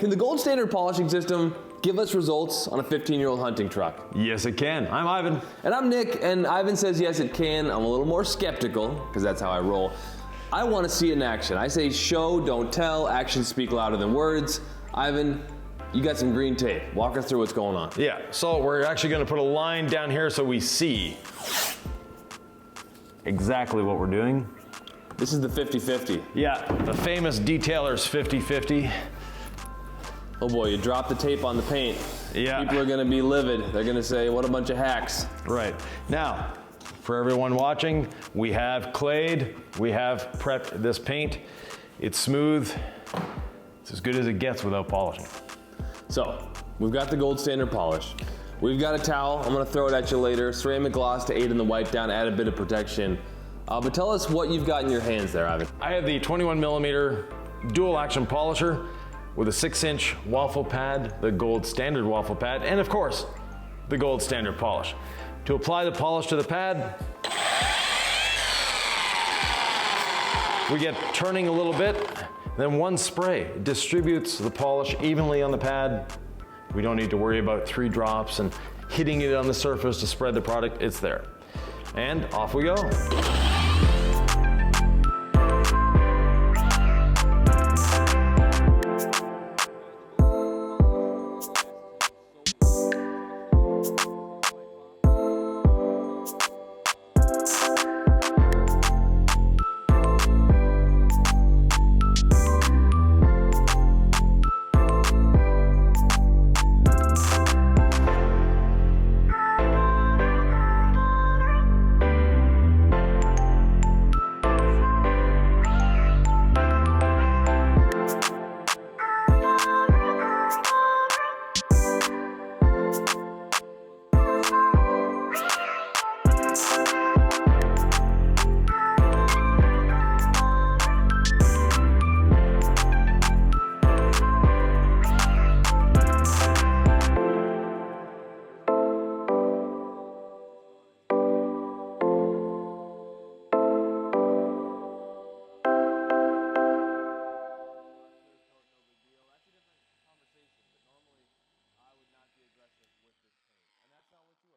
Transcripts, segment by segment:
can the gold standard polishing system give us results on a 15-year-old hunting truck? Yes, it can. I'm Yvan. And I'm Nick, and Yvan says yes, it can. I'm a little more skeptical, because that's how I roll. I want to see it in action. I say show, don't tell, actions speak louder than words. Yvan, you got some green tape. Walk us through what's going on. Yeah, so we're actually gonna put a line down here so we see exactly what we're doing. This is the 50-50. Yeah, the famous detailer's 50-50. Oh boy, you drop the tape on the paint. Yeah. People are gonna be livid. They're gonna say, what a bunch of hacks. Right. Now, for everyone watching, we have clayed, we have prepped this paint. It's smooth. It's as good as it gets without polishing. So, we've got the gold standard polish. We've got a towel, I'm gonna throw it at you later. Ceramic gloss to aid in the wipe down, add a bit of protection. But tell us what you've got in your hands there, Yvan. I have the 21mm dual action polisher with a 6-inch waffle pad, the gold standard waffle pad, and of course, the gold standard polish. To apply the polish to the pad, we get turning a little bit, then one spray distributes the polish evenly on the pad. We don't need to worry about 3 drops and hitting it on the surface to spread the product. It's there. And off we go.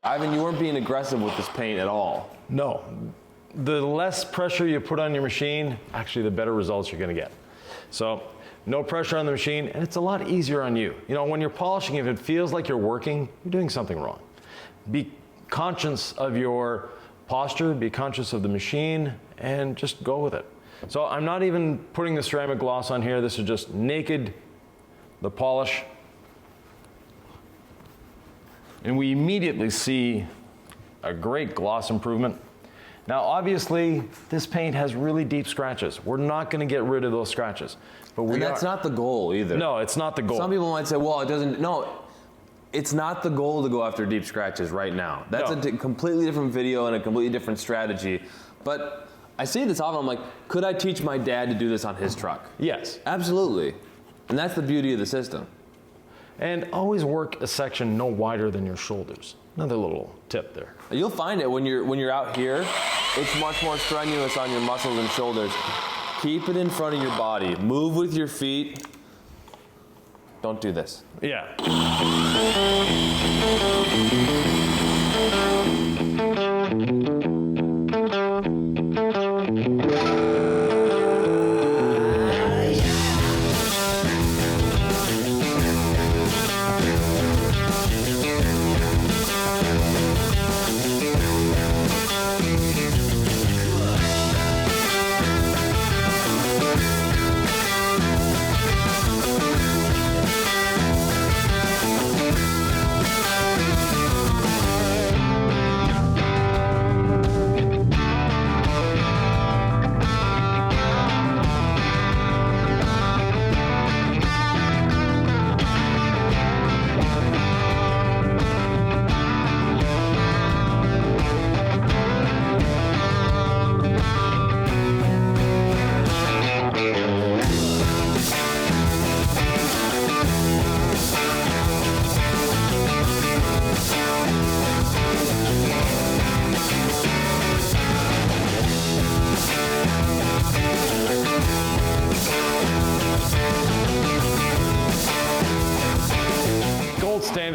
Yvan, you weren't being aggressive with this paint at all. No. The less pressure you put on your machine, actually the better results you're gonna get. So, no pressure on the machine, and it's a lot easier on you. You know, when you're polishing, if it feels like you're working, you're doing something wrong. Be conscious of your posture, be conscious of the machine, and just go with it. So I'm not even putting the ceramic gloss on here. This is just naked, the polish. And we immediately see a great gloss improvement. Now obviously, this paint has really deep scratches. We're not gonna get rid of those scratches. But that's not the goal either. No, it's not the goal. Some people might say, well, it doesn't, no. It's not the goal to go after deep scratches right now. That's a completely different video and a completely different strategy. But I see this often, I'm like, could I teach my dad to do this on his truck? Yes. Absolutely. And that's the beauty of the system. And always work a section no wider than your shoulders. Another little tip there. You'll find it when you're out here, it's much more strenuous on your muscles and shoulders. Keep it in front of your body. Move with your feet. Don't do this. Yeah.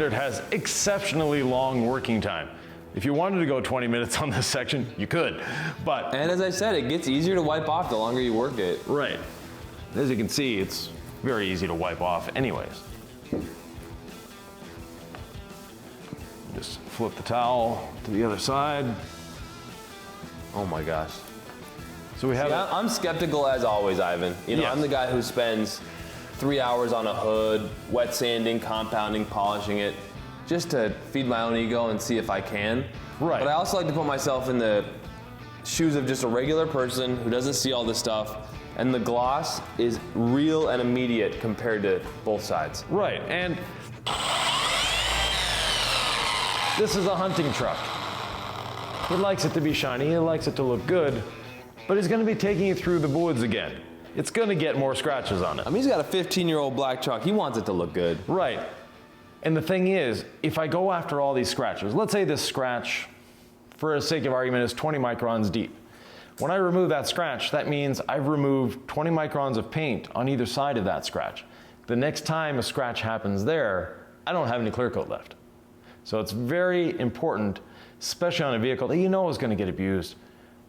standard has exceptionally long working time. If you wanted to go 20 minutes on this section, you could, but. And as I said, it gets easier to wipe off the longer you work it. Right. As you can see, it's very easy to wipe off anyways. Just flip the towel to the other side. Oh my gosh. So we have. I'm skeptical as always, Ivan. You know, Yes. I'm the guy who spends 3 hours on a hood, wet sanding, compounding, polishing it, just to feed my own ego and see if I can. Right. But I also like to put myself in the shoes of just a regular person who doesn't see all this stuff, and the gloss is real and immediate compared to both sides. Right, and this is a hunting truck. It likes it to be shiny, it likes it to look good, but it's gonna be taking you through the woods again. It's gonna get more scratches on it. I mean, he's got a 15-year-old black truck. He wants it to look good. Right, and the thing is, if I go after all these scratches, let's say this scratch, for the sake of argument, is 20 microns deep. When I remove that scratch, that means I've removed 20 microns of paint on either side of that scratch. The next time a scratch happens there, I don't have any clear coat left. So it's very important, especially on a vehicle that you know is going to get abused.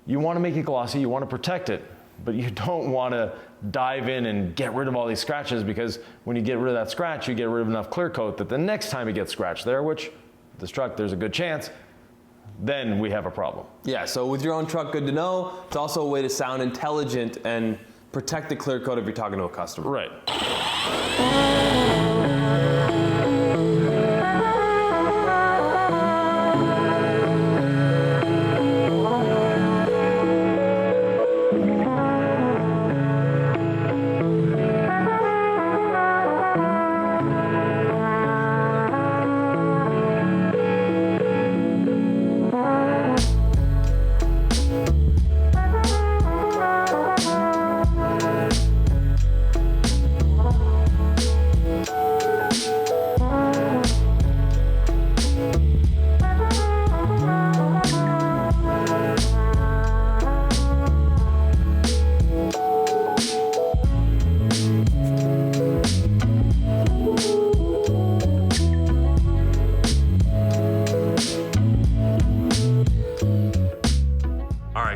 You want to make it glossy, you want to protect it, but you don't want to dive in and get rid of all these scratches, because when you get rid of that scratch, you get rid of enough clear coat that the next time it gets scratched there, which this truck, there's a good chance, then we have a problem. Yeah, so with your own truck, good to know. It's also a way to sound intelligent and protect the clear coat if you're talking to a customer. Right.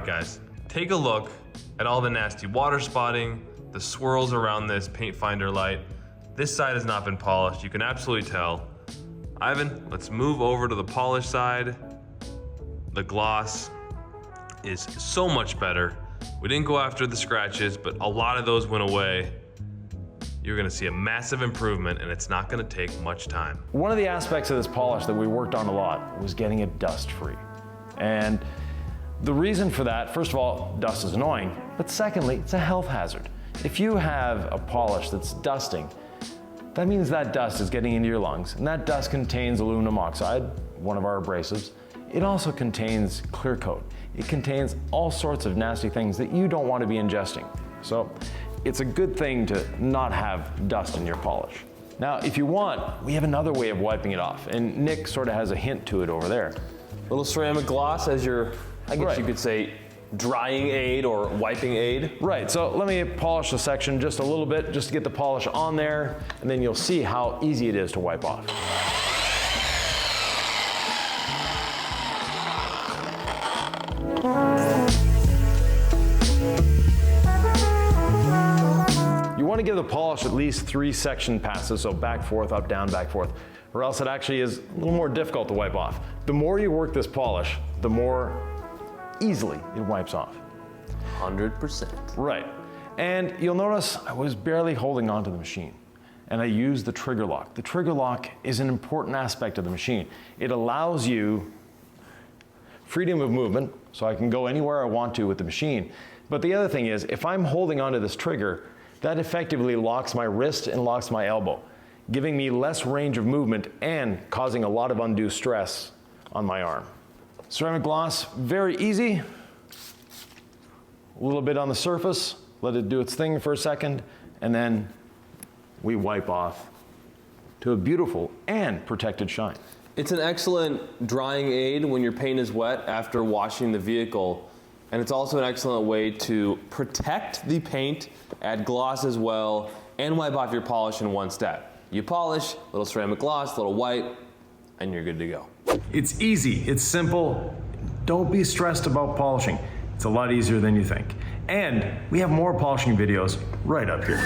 Guys, take a look at all the nasty water spotting, the swirls around this paint finder light. This side has not been polished, you can absolutely tell. Ivan, let's move over to the polished side. The gloss is so much better. We didn't go after the scratches, but a lot of those went away. You're gonna see a massive improvement, and it's not gonna take much time. One of the aspects of this polish that we worked on a lot was getting it dust free. And the reason for that, first of all, dust is annoying, but secondly, it's a health hazard. If you have a polish that's dusting, that means that dust is getting into your lungs, and that dust contains aluminum oxide, one of our abrasives. It also contains clear coat. It contains all sorts of nasty things that you don't want to be ingesting. So it's a good thing to not have dust in your polish. Now, if you want, we have another way of wiping it off, and Nick sort of has a hint to it over there. Little ceramic gloss as your, I guess you could say, drying aid or wiping aid. Right, so let me polish the section just a little bit, just to get the polish on there, and then you'll see how easy it is to wipe off. You want to give the polish at least 3 section passes, so back, forth, up, down, back, forth, or else it actually is a little more difficult to wipe off. The more you work this polish, the more easily it wipes off. 100%. Right, and you'll notice I was barely holding onto the machine, and I used the trigger lock. The trigger lock is an important aspect of the machine. It allows you freedom of movement, so I can go anywhere I want to with the machine. But the other thing is, if I'm holding onto this trigger, that effectively locks my wrist and locks my elbow, giving me less range of movement and causing a lot of undue stress on my arm. Ceramic gloss, very easy. A little bit on the surface, let it do its thing for a second, and then we wipe off to a beautiful and protected shine. It's an excellent drying aid when your paint is wet after washing the vehicle. And it's also an excellent way to protect the paint, add gloss as well, and wipe off your polish in one step. You polish, little ceramic gloss, little wipe, and you're good to go. It's easy, it's simple. Don't be stressed about polishing. It's a lot easier than you think. And we have more polishing videos right up here.